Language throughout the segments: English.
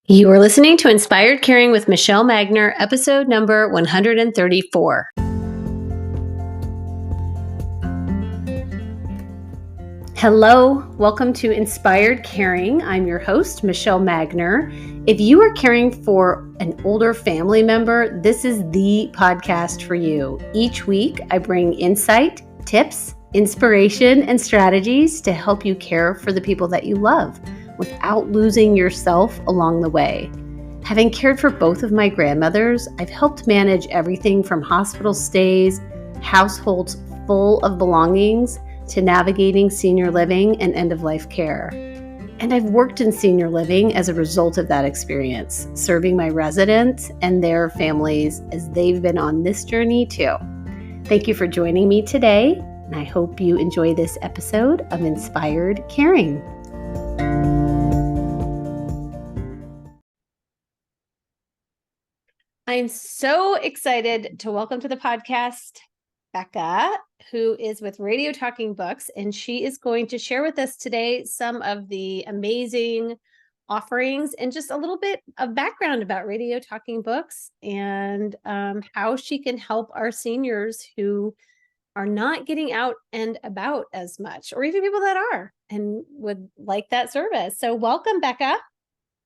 You are listening to Inspired Caring with Michelle Magner, episode number 134. Hello, welcome to Inspired Caring. I'm your host, Michelle Magner. If you are caring for an older family member, this is the podcast for you. Each week, I bring insight, tips, inspiration, and strategies to help you care for the people that you love without losing yourself along the way. Having cared for both of my grandmothers, I've helped manage everything from hospital stays, households full of belongings, to navigating senior living and end-of-life care. And I've worked in senior living as a result of that experience, serving my residents and their families as they've been on this journey too. Thank you for joining me today, and I hope you enjoy this episode of Inspired Caring. I'm so excited to welcome to the podcast Bekah, who is with Radio Talking Books, and she is going to share with us today some of the amazing offerings and just a little bit of background about Radio Talking Books and how she can help our seniors who are not getting out and about as much, or even people that are and would like that service. So welcome, Bekah.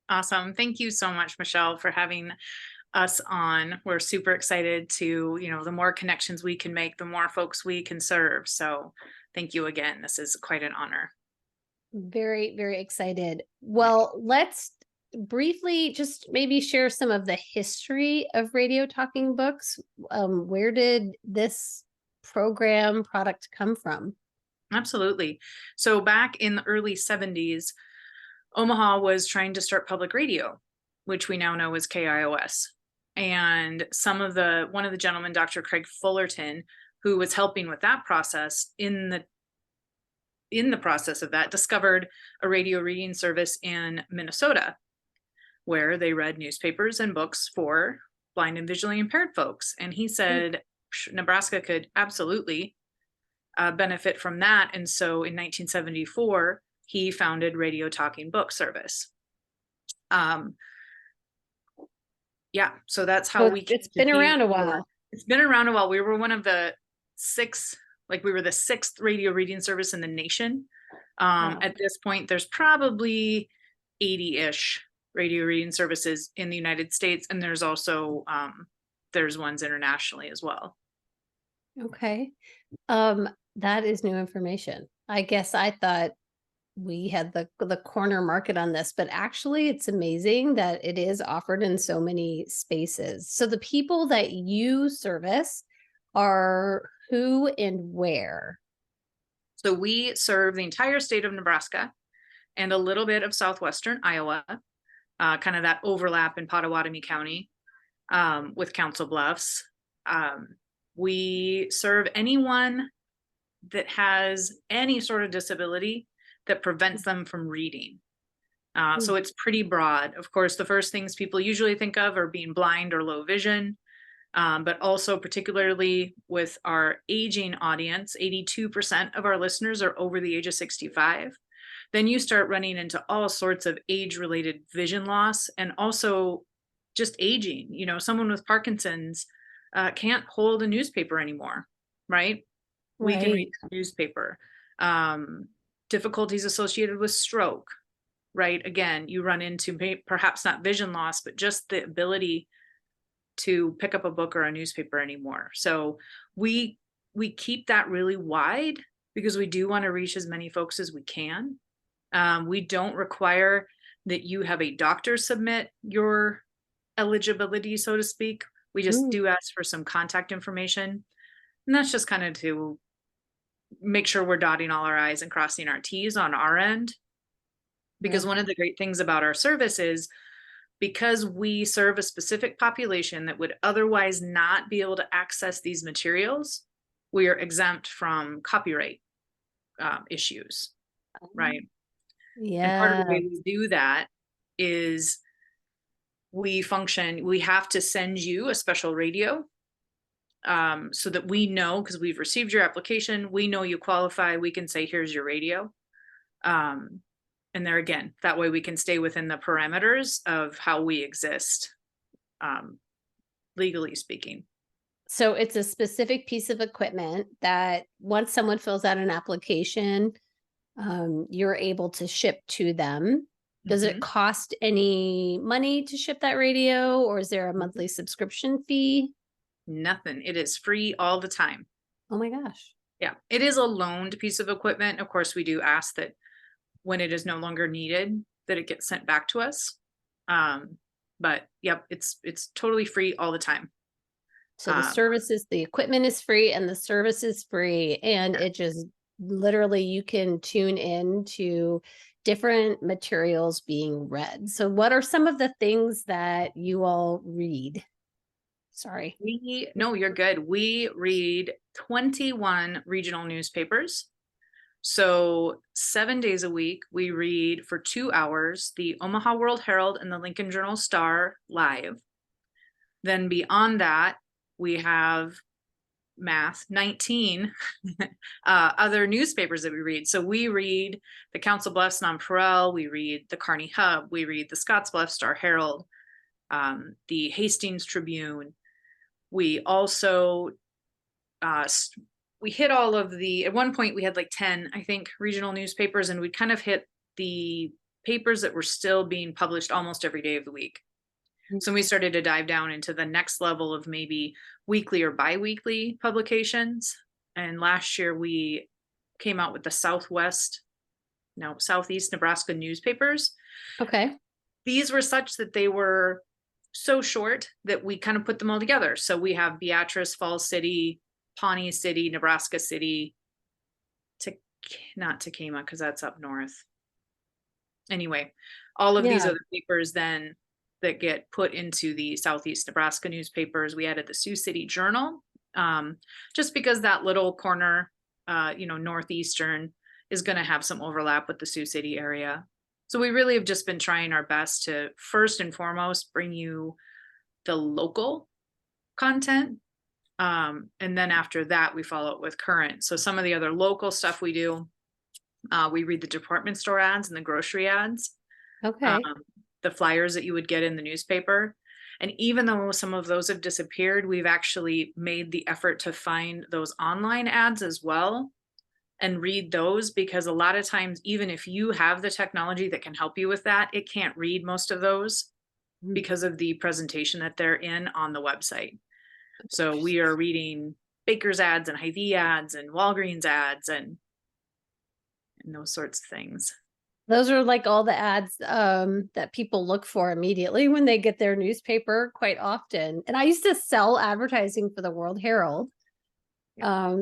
Awesome. Thank you so much, Michelle, for having us on. We're super excited to, the more connections we can make, the more folks we can serve. So thank you again. This is quite an honor. Very, very excited. Well, let's briefly just maybe share some of the history of Radio Talking Books. Where did this product come from? Absolutely. So back in the early 70s, Omaha was trying to start public radio, which we now know as KIOS. And one of the gentlemen, Dr. Craig Fullerton, who was helping with that process, in the process of that, discovered a radio reading service in Minnesota, where they read newspapers and books for blind and visually impaired folks. And he said Nebraska could absolutely benefit from that. And so in 1974, he founded Radio Talking Book Service. So that's how it's been around a while. It's been around a while. We were one of the we were the sixth radio reading service in the nation. Wow. At this point, there's probably 80-ish radio reading services in the United States. And there's also, there's ones internationally as well. Okay. That is new information. I guess I thought we had the corner market on this, but actually it's amazing that it is offered in so many spaces. So the people that you service are who and where? So we serve the entire state of Nebraska and a little bit of southwestern Iowa, kind of that overlap in Pottawatomie County with Council Bluffs. We serve anyone that has any sort of disability that prevents them from reading. So it's pretty broad. Of course, the first things people usually think of are being blind or low vision, but also particularly with our aging audience, 82% of our listeners are over the age of 65. Then you start running into all sorts of age-related vision loss and also just aging. Someone with Parkinson's can't hold a newspaper anymore, right? We can read the newspaper. Difficulties associated with stroke, right? Again, you run into perhaps not vision loss, but just the ability to pick up a book or a newspaper anymore. So we keep that really wide because we do want to reach as many folks as we can. We don't require that you have a doctor submit your eligibility, so to speak. We just do ask for some contact information. And that's just kind of to make sure we're dotting all our I's and crossing our T's on our end. Because one of the great things about our service is because we serve a specific population that would otherwise not be able to access these materials, we are exempt from copyright issues, right? Yeah. And part of the way we do that is we have to send you a special radio so that we know, because we've received your application, we know you qualify, we can say, here's your radio. And there again, that way we can stay within the parameters of how we exist, legally speaking. So it's a specific piece of equipment that once someone fills out an application, you're able to ship to them. Does it Mhm. cost any money to ship that radio, or is there a monthly subscription fee? Nothing. It is free all the time. Oh my gosh. Yeah. It is a loaned piece of equipment. Of course, we do ask that when it is no longer needed, that it gets sent back to us. But yep, it's totally free all the time. So Um, the equipment is free and the service is free, and it just literally you can tune in to different materials being read. So what are some of the things that you all read? Sorry. no, you're good. We read 21 regional newspapers. So 7 days a week, we read for 2 hours the Omaha World Herald and the Lincoln Journal Star live. Then beyond that, we have 19 other newspapers that we read. So we read the Council Bluffs Nonpareil, we read the Kearney Hub, we read the Scottsbluff Star Herald, the Hastings Tribune. We also we hit all of the, at one point we had like 10, I think, regional newspapers, and we kind of hit the papers that were still being published almost every day of the week. So we started to dive down into the next level of maybe weekly or bi-weekly publications. And last year we came out with the Southeast Nebraska newspapers. Okay. These were such that they were so short that we kind of put them all together. So we have Beatrice, Falls City, Pawnee City, Nebraska City, not Takema, because that's up north. Anyway, all of these Yeah. are the papers then that get put into the Southeast Nebraska newspapers. We added the Sioux City Journal, just because that little corner, northeastern, is going to have some overlap with the Sioux City area. So we really have just been trying our best to first and foremost bring you the local content. And then after that, we follow it with current. So some of the other local stuff we do, we read the department store ads and the grocery ads. Okay. The flyers that you would get in the newspaper. And even though some of those have disappeared, we've actually made the effort to find those online ads as well and read those, because a lot of times, even if you have the technology that can help you with that, it can't read most of those because of the presentation that they're in on the website. So we are reading Baker's ads and Hy-Vee ads and Walgreens ads and those sorts of things. Those are like all the ads that people look for immediately when they get their newspaper quite often. And I used to sell advertising for the World Herald. Yeah.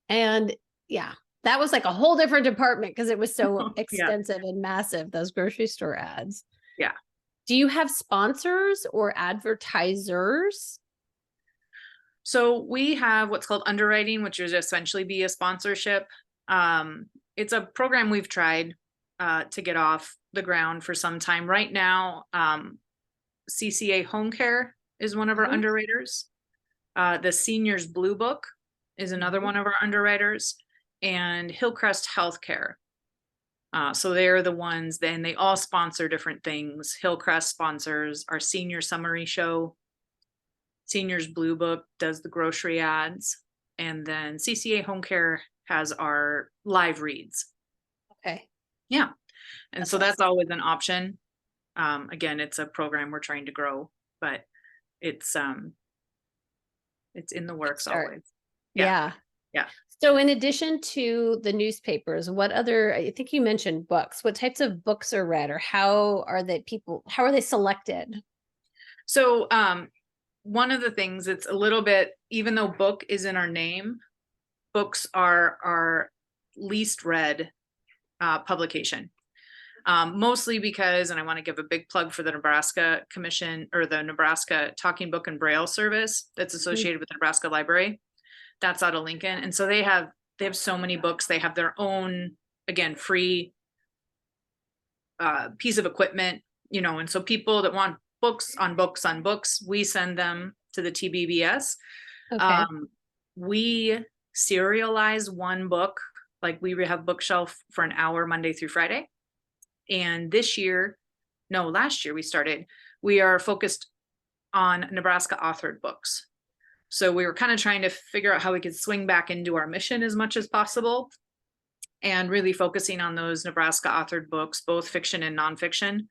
And yeah, that was like a whole different department because it was so Yeah. extensive and massive, those grocery store ads. Yeah. Do you have sponsors or advertisers? So we have what's called underwriting, which is essentially be a sponsorship. It's a program we've tried to get off the ground for some time. Right now, CCA Home Care is one of our underwriters. The Seniors Blue Book is another one of our underwriters, and Hillcrest Healthcare. So they're the ones, then they all sponsor different things. Hillcrest sponsors our senior summary show. Seniors Blue Book does the grocery ads, and then CCA Home Care has our live reads. Okay. Yeah. And so that's always an option. Again, it's a program we're trying to grow, but it's in the works always. Yeah. So in addition to the newspapers, what other, I think you mentioned books, what types of books are read, or how are they selected? So one of the things, it's a little bit, even though book is in our name, books are our least read publication. Mostly because, and I want to give a big plug for the Nebraska Commission, or the Nebraska Talking Book and Braille service that's associated with the Nebraska Library. That's out of Lincoln. And so they have so many books. They have their own, again, free piece of equipment, and so people that want books on books on books, we send them to the TBBS. Okay. We serialize one book Like we have bookshelf for an hour Monday through Friday. And last year we are focused on Nebraska authored books. So we were kind of trying to figure out how we could swing back into our mission as much as possible, and really focusing on those Nebraska authored books, both fiction and nonfiction,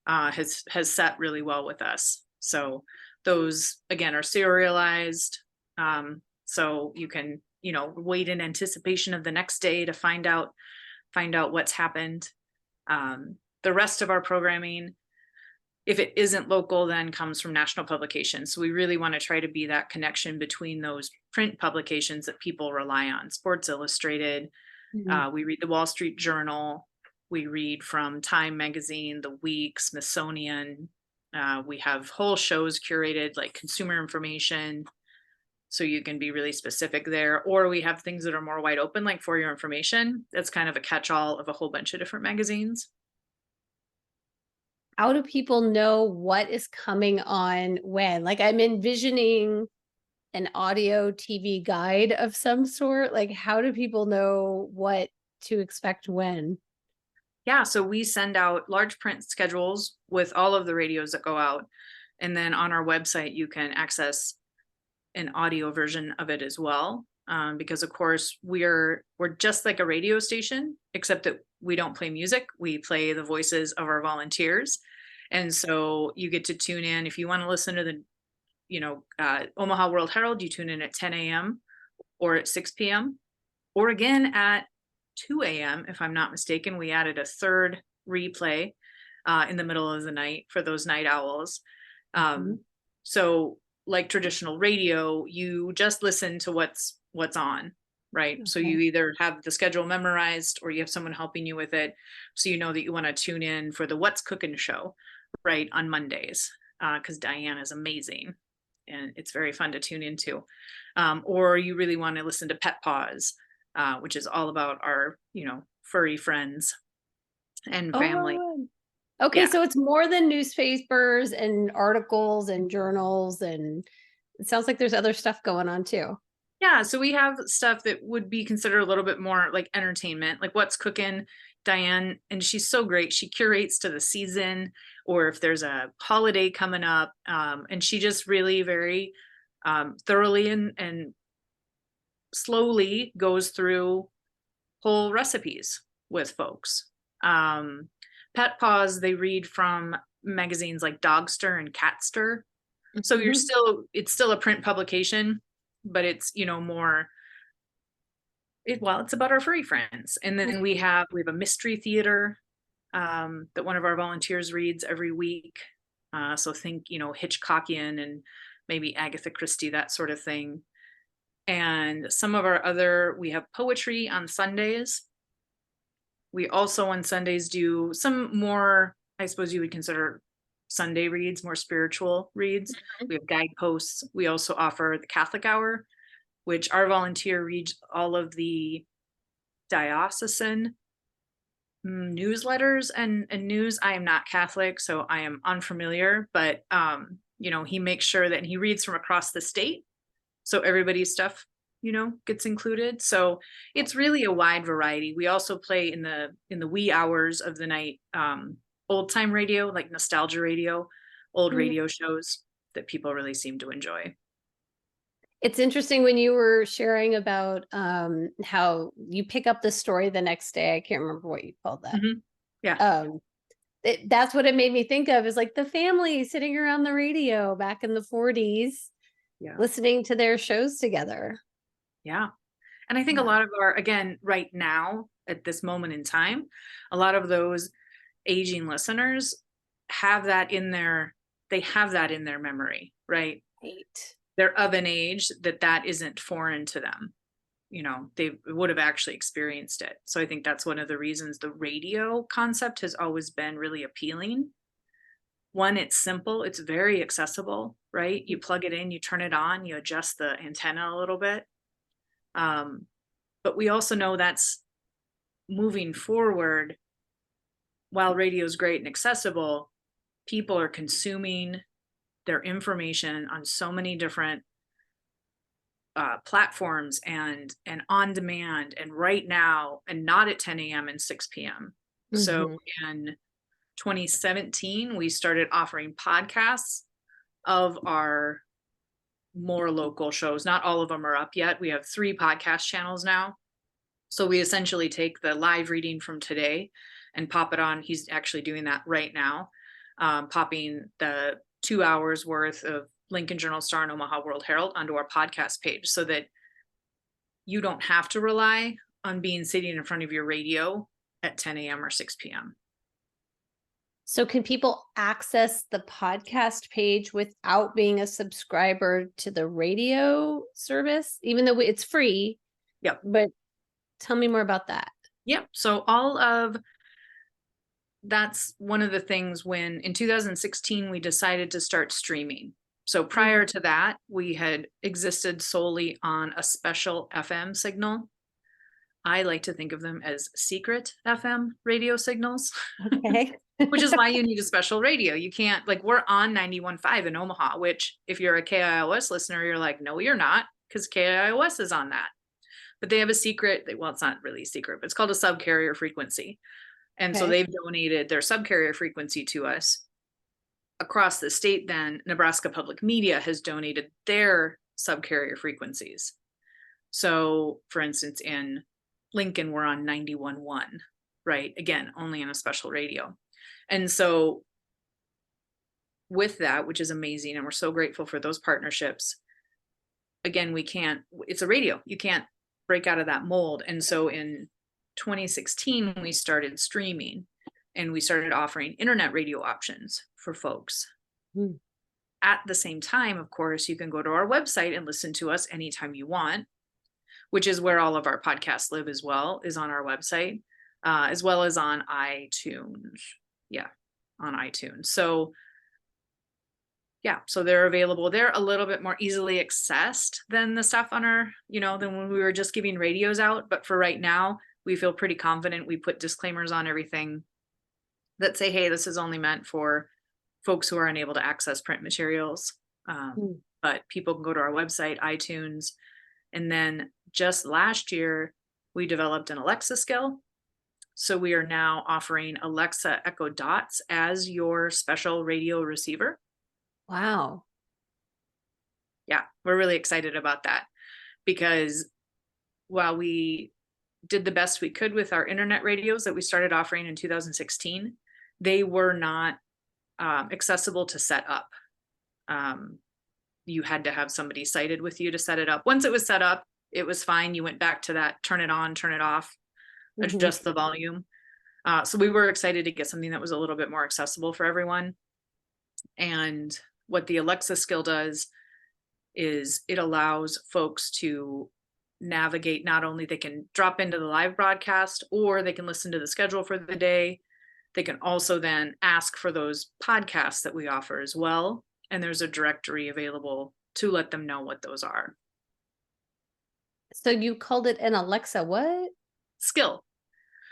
has set really well with us. So those again are serialized. So you can, wait in anticipation of the next day to find out what's happened. The rest of our programming, if it isn't local, then comes from national publications. So we really want to try to be that connection between those print publications that people rely on. Sports Illustrated, we read the Wall Street Journal, we read from Time Magazine, The Week, Smithsonian. We have whole shows curated like consumer information, so you can be really specific there. Or we have things that are more wide open, like For Your Information. That's kind of a catch-all of a whole bunch of different magazines. How do people know what is coming on when? Like, I'm envisioning an audio TV guide of some sort. Like, how do people know what to expect when? Yeah, so we send out large print schedules with all of the radios that go out. And then on our website, you can access an audio version of it as well. Because of course we're just like a radio station, except that we don't play music. We play the voices of our volunteers. And so you get to tune in. If you want to listen to the, Omaha World Herald, you tune in at 10 a.m. or at 6 p.m. or again at 2 a.m. If I'm not mistaken. We added a third replay in the middle of the night for those night owls. So like traditional radio, you just listen to what's on, right? Okay. So you either have the schedule memorized or you have someone helping you with it. So you know that you want to tune in for the What's Cooking show, right, on Mondays, because Diane is amazing and it's very fun to tune into. Or you really want to listen to Pet Paws, which is all about our, furry friends and family. Okay, so it's more than newspapers and articles and journals, and it sounds like there's other stuff going on too. Yeah, so we have stuff that would be considered a little bit more like entertainment, like What's Cooking, Diane, and she's so great. She curates to the season or if there's a holiday coming up, and she just really very thoroughly and slowly goes through whole recipes with folks. Pet Paws, they read from magazines like Dogster and Catster. So it's still a print publication, but it's, more, it's about our furry friends. And then we have a mystery theater that one of our volunteers reads every week. So think, Hitchcockian and maybe Agatha Christie, that sort of thing. And some of we have poetry on Sundays. We also on Sundays do some more, I suppose you would consider Sunday reads, more spiritual reads. We have guideposts. We also offer the Catholic Hour, which our volunteer reads all of the diocesan newsletters and news. I am not Catholic, so I am unfamiliar, but he makes sure that he reads from across the state, so everybody's stuff gets included. So it's really a wide variety. We also play in the wee hours of the night old time radio, like nostalgia radio, old radio shows that people really seem to enjoy. It's interesting when you were sharing about how you pick up the story the next day. I can't remember what you called that. Yeah. That's what it made me think of, is like the family sitting around the radio back in the 40s, listening to their shows together. Yeah. And I think a lot of again, right now, at this moment in time, a lot of those aging listeners have that in their memory, right? Right. They're of an age that isn't foreign to them. They would have actually experienced it. So I think that's one of the reasons the radio concept has always been really appealing. One, it's simple, it's very accessible, right? You plug it in, you turn it on, you adjust the antenna a little bit. But we also know that's moving forward. While radio is great and accessible, people are consuming their information on so many different platforms and on demand and right now, and not at 10 a.m. and 6 p.m. So in 2017, we started offering podcasts of our more local shows. Not all of them are up yet. We have 3 podcast channels now. So we essentially take the live reading from today and pop it on. He's actually doing that right now, popping the 2 hours worth of Lincoln Journal Star and Omaha World Herald onto our podcast page, so that you don't have to rely on being sitting in front of your radio at 10 a.m. or 6 p.m. So can people access the podcast page without being a subscriber to the radio service, even though it's free? Yep. But tell me more about that. Yep. So that's one of the things when in 2016, we decided to start streaming. So prior to that, we had existed solely on a special FM signal. I like to think of them as secret FM radio signals. Okay. Which is why you need a special radio. You can't, like, we're on 91.5 in Omaha, which if you're a KIOS listener, you're like, no, you're not, because KIOS is on that. But they have a secret, well, it's not really secret, but it's called a subcarrier frequency. And so they've donated their subcarrier frequency to us. Across the state, then, Nebraska Public Media has donated their subcarrier frequencies. So, for instance, in Lincoln, we're on 91.1, right? Again, only on a special radio. And so with that, which is amazing, and we're so grateful for those partnerships, again, it's a radio. You can't break out of that mold. And so in 2016, we started streaming, and we started offering internet radio options for folks. At the same time, of course, you can go to our website and listen to us anytime you want, which is where all of our podcasts live as well, is on our website, as well as on iTunes. Yeah, on iTunes. So yeah, so they're available. They're a little bit more easily accessed than the stuff on our, than when we were just giving radios out. But for right now, we feel pretty confident. We put disclaimers on everything that say, hey, this is only meant for folks who are unable to access print materials. But people can go to our website, iTunes. And then just last year, we developed an Alexa skill. So we are now offering Alexa Echo Dots as your special radio receiver. Wow. Yeah, we're really excited about that, because while we did the best we could with our internet radios that we started offering in 2016, they were not accessible to set up. You had to have somebody sighted with you to set it up. Once it was set up, it was fine. You went back to that, turn it on, turn it off, adjust the volume. So we were excited to get something that was a little bit more accessible for everyone. And what the Alexa skill does is it allows folks to navigate. Not only they can drop into the live broadcast, or they can listen to the schedule for the day. They can also then ask for those podcasts that we offer as well. And there's a directory available to let them know what those are. So you called it an Alexa what? Skill.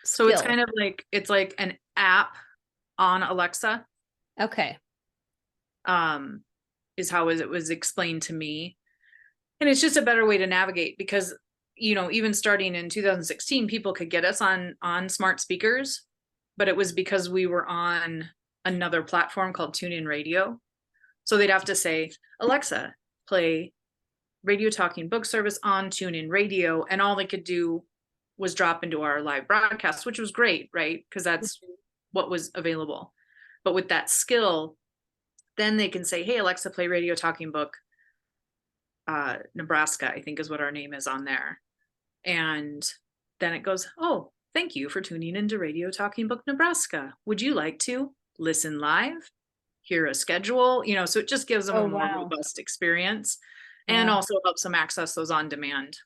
So it's kind of like, it's like an app on Alexa. Okay. Is how it was explained to me. And it's just a better way to navigate, because, even starting in 2016, people could get us on smart speakers, but it was because we were on another platform called TuneIn Radio. So they'd have to say, Alexa, play Radio Talking Book Service on TuneIn Radio. And all they could do was drop into our live broadcast, which was great, right? Because that's what was available. But with that skill, then they can say, hey, Alexa, play Radio Talking Book Nebraska, I think is what our name is on there. And then it goes, oh, thank you for tuning into Radio Talking Book Nebraska. Would you like to listen live, hear a schedule? So it just gives them a more robust experience, and also helps them access those on-demand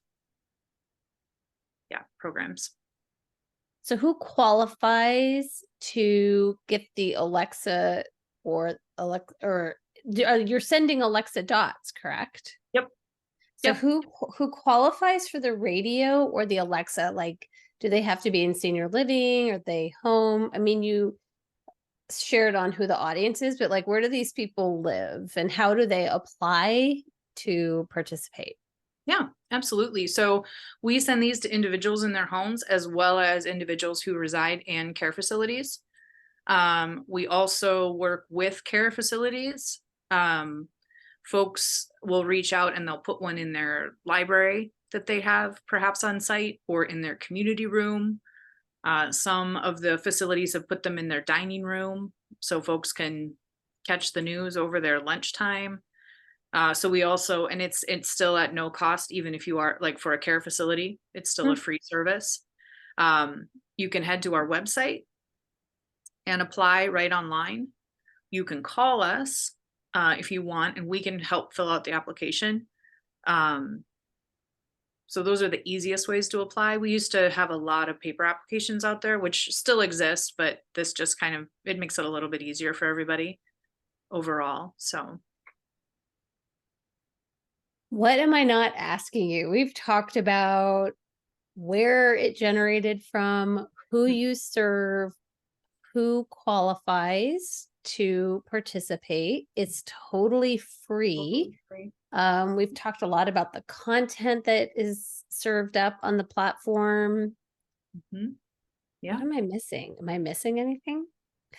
programs. So who qualifies to get the Alexa or you're sending Alexa Dots, correct? Yep. So who qualifies for the radio or the Alexa? Like, do they have to be in senior living? Are they home? I mean, you shared on who the audience is, but like, where do these people live and how do they apply to participate? Yeah, absolutely. So we send these to individuals in their homes as well as individuals who reside in care facilities. We also work with care facilities. Um, Folks will reach out and they'll put one in their library that they have perhaps on site or in their community room. Some of the facilities have put them in their dining room so folks can catch the news over their lunchtime. So we also, and it's still at no cost, even if you are like for a care facility, it's still a Mm. free service. Um, you can head to our website and apply right online. You can call us if you want, and we can help fill out the application. Um, so those are the easiest ways to apply. We used to have a lot of paper applications out there, which still exist, but this just kind of it makes it a little bit easier for everybody overall. So What am I not asking you? We've talked about where it generated from, who you serve, who qualifies to participate. It's totally free. We've talked a lot about the content that is served up on the platform. Mhm. What Yeah. am I missing? Am I missing anything?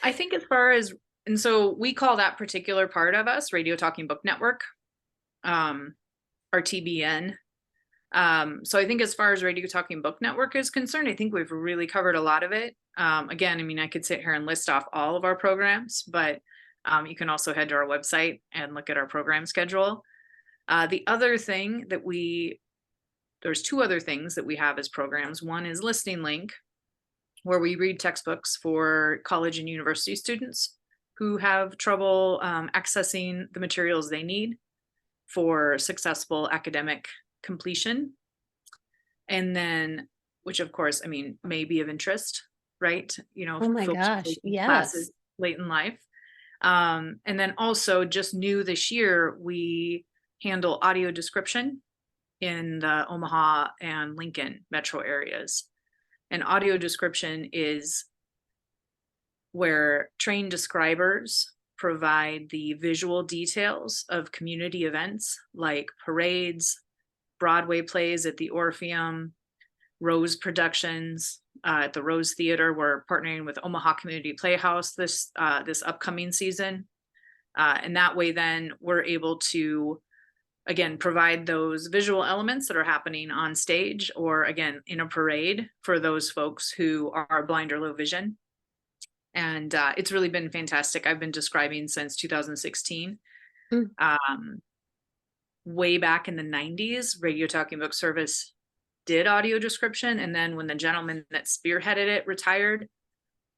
I think as far as, and so we call that particular part of us Radio Talking Book Network, um, RTBN. So I think as far as Radio Talking Book Network is concerned, I think we've really covered a lot of it. Again, I mean, I could sit here and list off all of our programs, but you can also head to our website and look at our program schedule. The other thing that there's two other things that we have as programs. One is Listening Link, where we read textbooks for college and university students who have trouble accessing the materials they need for successful academic completion. And then, which of course, I mean, may be of interest, right? You know, Oh my folks are gosh, taking yes. classes late in life. And then also just new this year, we handle audio description in the Omaha and Lincoln metro areas. And audio description is where trained describers provide the visual details of community events like parades, Broadway plays at the Orpheum, Rose Productions at the Rose Theater. We're partnering with Omaha Community Playhouse this upcoming season, and that way, then we're able to again provide those visual elements that are happening on stage or again in a parade for those folks who are blind or low vision. And it's really been fantastic. I've been describing since 2016. Mm. Um, Way back in the 90s, Radio Talking Book Service did audio description. And then when the gentleman that spearheaded it retired,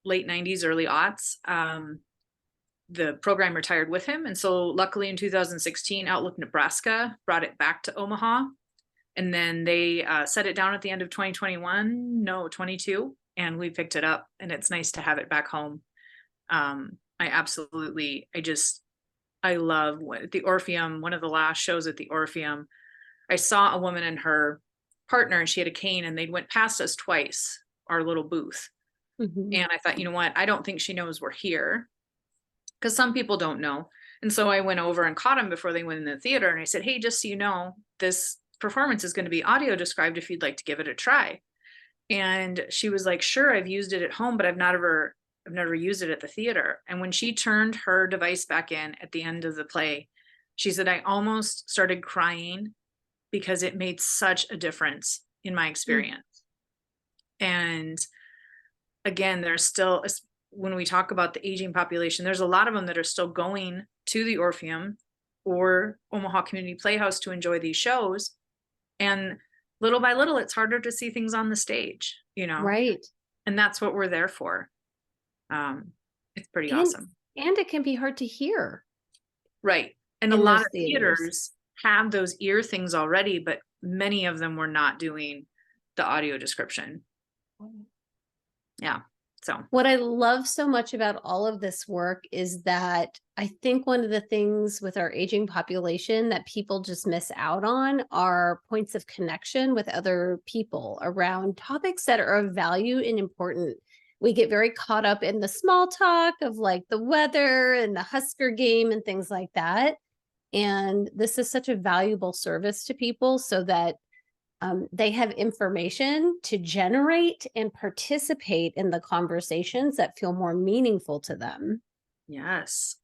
late 90s, early aughts, the program retired with him. And so luckily in 2016, Outlook Nebraska brought it back to Omaha. And then they set it down at the end of 2021, no, 22. And we picked it up and it's nice to have it back home. I love the Orpheum, one of the last shows at the Orpheum. I saw a woman and her partner and she had a cane and they went past us twice, our little booth. Mhm. And I thought, you know what? I don't think she knows we're here because some people don't know. And so I went over and caught them before they went in the theater. And I said, hey, just so you know, this performance is going to be audio described if you'd like to give it a try. And she was like, sure, I've used it at home, but I've never used it at the theater. And when she turned her device back in at the end of the play, she said, I almost started crying because it made such a difference in my Mm. experience. And again, there's still, when we talk about the aging population, there's a lot of them that are still going to the Orpheum or Omaha Community Playhouse to enjoy these shows. And little by little, it's harder to see things on the stage, you know, Right. and that's what we're there for. It's pretty And awesome. and it can be hard to hear Right. And a in lot those of theaters. theaters have those ear things already, but many of them were not doing the audio description. Yeah. So, What I love so much about all of this work is that I think one of the things with our aging population that people just miss out on are points of connection with other people around topics that are of value and important. We get very caught up in the small talk of like the weather and the Husker game and things like that. And this is such a valuable service to people so that they have information to generate and participate in the conversations that feel more meaningful to them. Yes.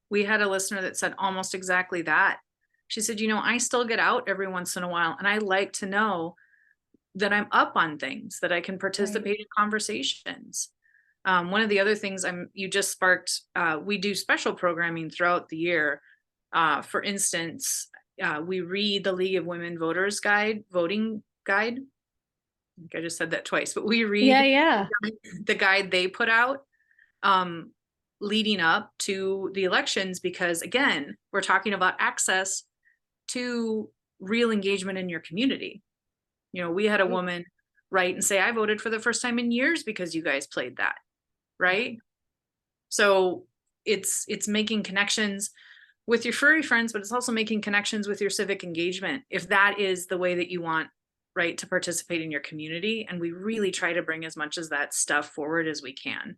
We had a listener that said almost exactly that. She said, I still get out every once in a while, and I like to know that I'm up on things, that I can participate in conversations. One of the other things you just sparked, we do special programming throughout the year. For instance, we read the League of Women Voters voting guide. I think I just said that twice, but we read Yeah. the guide they put out leading up to the elections, because again, we're talking about access to real engagement in your community. We had a woman write and say, I voted for the first time in years because you guys played that. Right. So it's making connections with your furry friends, but it's also making connections with your civic engagement, if that is the way that you want, right, to participate in your community. And we really try to bring as much of that stuff forward as we can.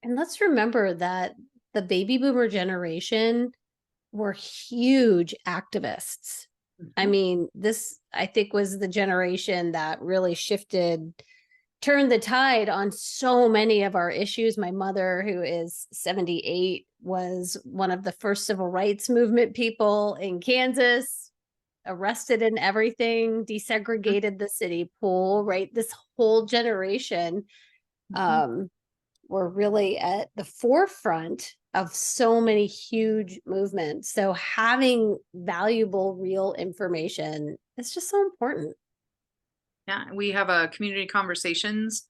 And let's remember that the baby boomer generation were huge activists. I mean, this, I think, was the generation that really turned the tide on so many of our issues. My mother, who is 78, was one of the first civil rights movement people in Kansas, arrested and everything, desegregated the city pool, right? This whole generation were really at the forefront of so many huge movements. So having valuable, real information is just so important. Yeah, we have a community conversations.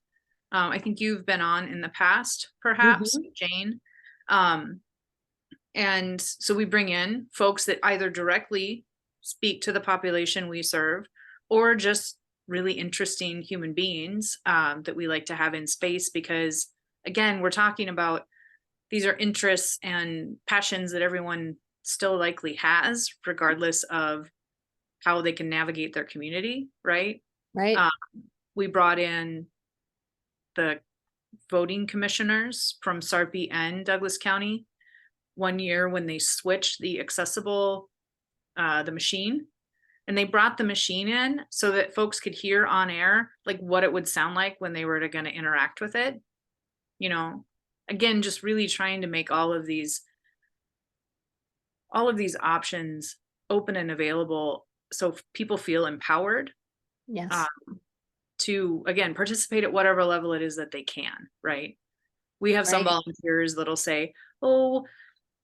I think you've been on in the past, perhaps, Jane. And so we bring in folks that either directly speak to the population we serve, or just really interesting human beings that we like to have in space, because again, we're talking about, these are interests and passions that everyone still likely has, regardless of how they can navigate their community, right? Right. We brought in the voting commissioners from Sarpy and Douglas County one year when they switched the the machine, and they brought the machine in so that folks could hear on air, like what it would sound like when they were going to interact with it. Again, just really trying to make all of these options open and available so people feel empowered. Yes. To, again, participate at whatever level it is that they can, right? We have some volunteers that'll say, oh,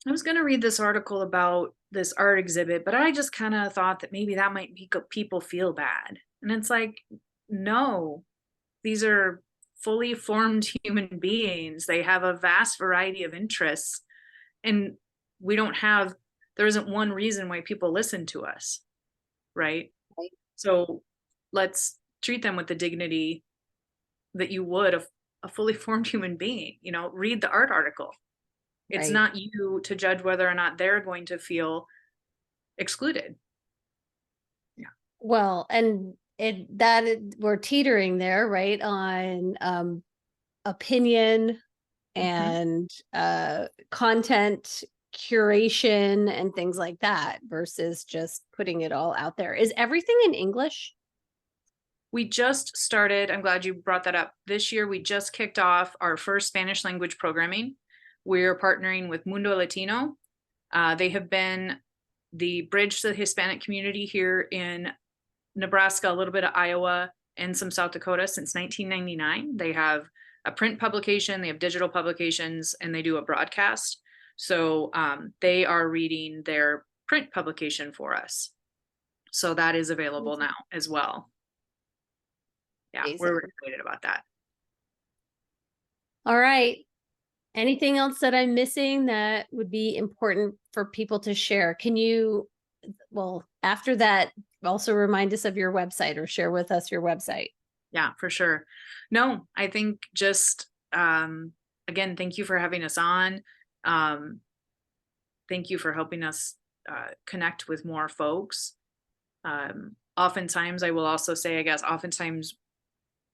I was going to read this article about this art exhibit, but I just kind of thought that maybe that might make people feel bad. And it's like, no, these are fully formed human beings. They have a vast variety of interests. And there isn't one reason why people listen to us, right? So let's treat them with the dignity that you would a fully formed human being. Read the art article. It's not you to judge whether or not they're going to feel excluded. Yeah. Well, and we're teetering there, right, on opinion and content curation and things like that versus just putting it all out there. Is everything in English? We just started, I'm glad you brought that up. This year, we just kicked off our first Spanish language programming. We're partnering with Mundo Latino. They have been the bridge to the Hispanic community here in Nebraska, a little bit of Iowa, and some South Dakota since 1999. They have a print publication, they have digital publications, and they do a broadcast. So they are reading their print publication for us. So that is available now as well. Yeah, amazing. We're excited about that. All right. Anything else that I'm missing that would be important for people to share? Can you, after that, also remind us of your website or share with us your website? Yeah, for sure. No, I think just, again, thank you for having us on. Thank you for helping us connect with more folks. Oftentimes, I will also say, I guess, oftentimes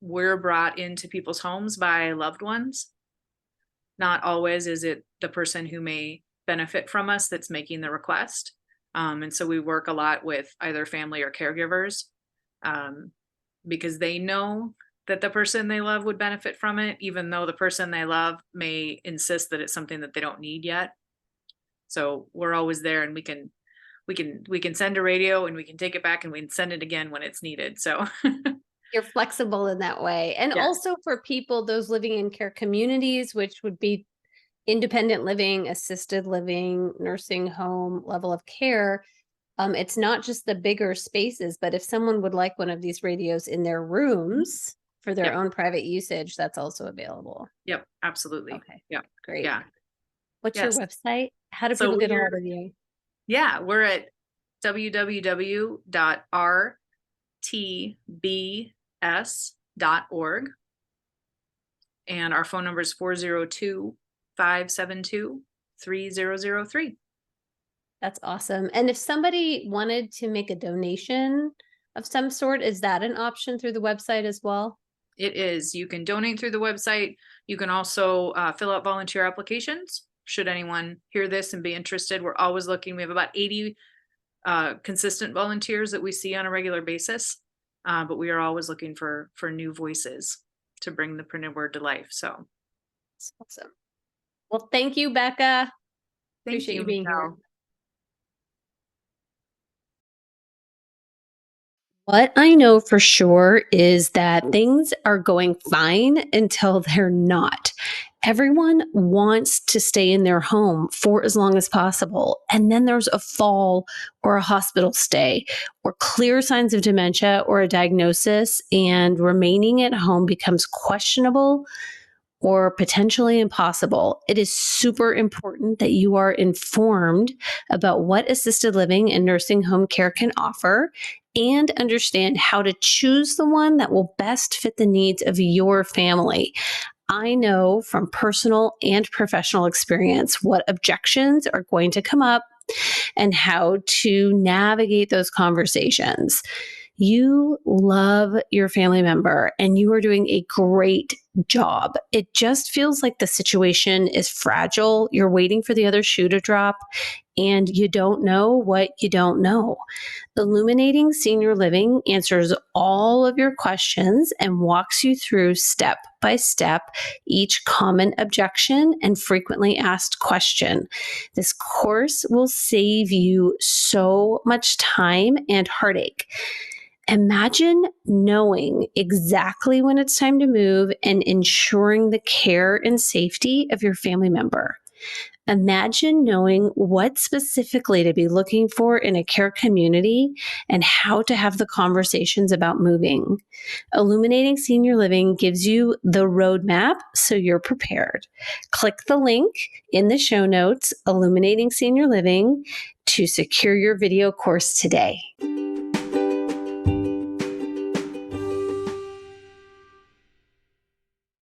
we're brought into people's homes by loved ones. Not always is it the person who may benefit from us that's making the request. And so we work a lot with either family or caregivers, because they know that the person they love would benefit from it, even though the person they love may insist that it's something that they don't need yet. So we're always there, and we can send a radio, and we can take it back, and we can send it again when it's needed. So You're flexible in that way. And yes. also for people, those living in care communities, which would be independent living, assisted living, nursing home level of care. It's not just the bigger spaces, but if someone would like one of these radios in their rooms for their Yep. own private usage, that's also available. Yep, absolutely. Okay. Yep. Great. Yeah. What's your Yes. website? How do So people get a hold of you? Yeah, we're at www.rtbs.org. And our phone number is 402-572-3003. That's awesome. And if somebody wanted to make a donation of some sort, is that an option through the website as well? It is. You can donate through the website. You can also fill out volunteer applications. Should anyone hear this and be interested, we're always looking. We have about 80 consistent volunteers that we see on a regular basis, but we are always looking for new voices to bring the printed word to life. So That's awesome. Well, thank you, Bekah. thank Appreciate you, you being here. Michelle. What I know for sure is that things are going fine until they're not. Everyone wants to stay in their home for as long as possible. And then there's a fall or a hospital stay or clear signs of dementia or a diagnosis, and remaining at home becomes questionable or potentially impossible. It is super important that you are informed about what assisted living and nursing home care can offer and understand how to choose the one that will best fit the needs of your family. I know from personal and professional experience what objections are going to come up and how to navigate those conversations. You love your family member and you are doing a great job. It just feels like the situation is fragile. You're waiting for the other shoe to drop and you don't know what you don't know. Illuminating Senior Living answers all of your questions and walks you through step by step each common objection and frequently asked question. This course will save you so much time and heartache. Imagine knowing exactly when it's time to move and ensuring the care and safety of your family member. Imagine knowing what specifically to be looking for in a care community and how to have the conversations about moving. Illuminating Senior Living gives you the roadmap so you're prepared. Click the link in the show notes, Illuminating Senior Living, to secure your video course today.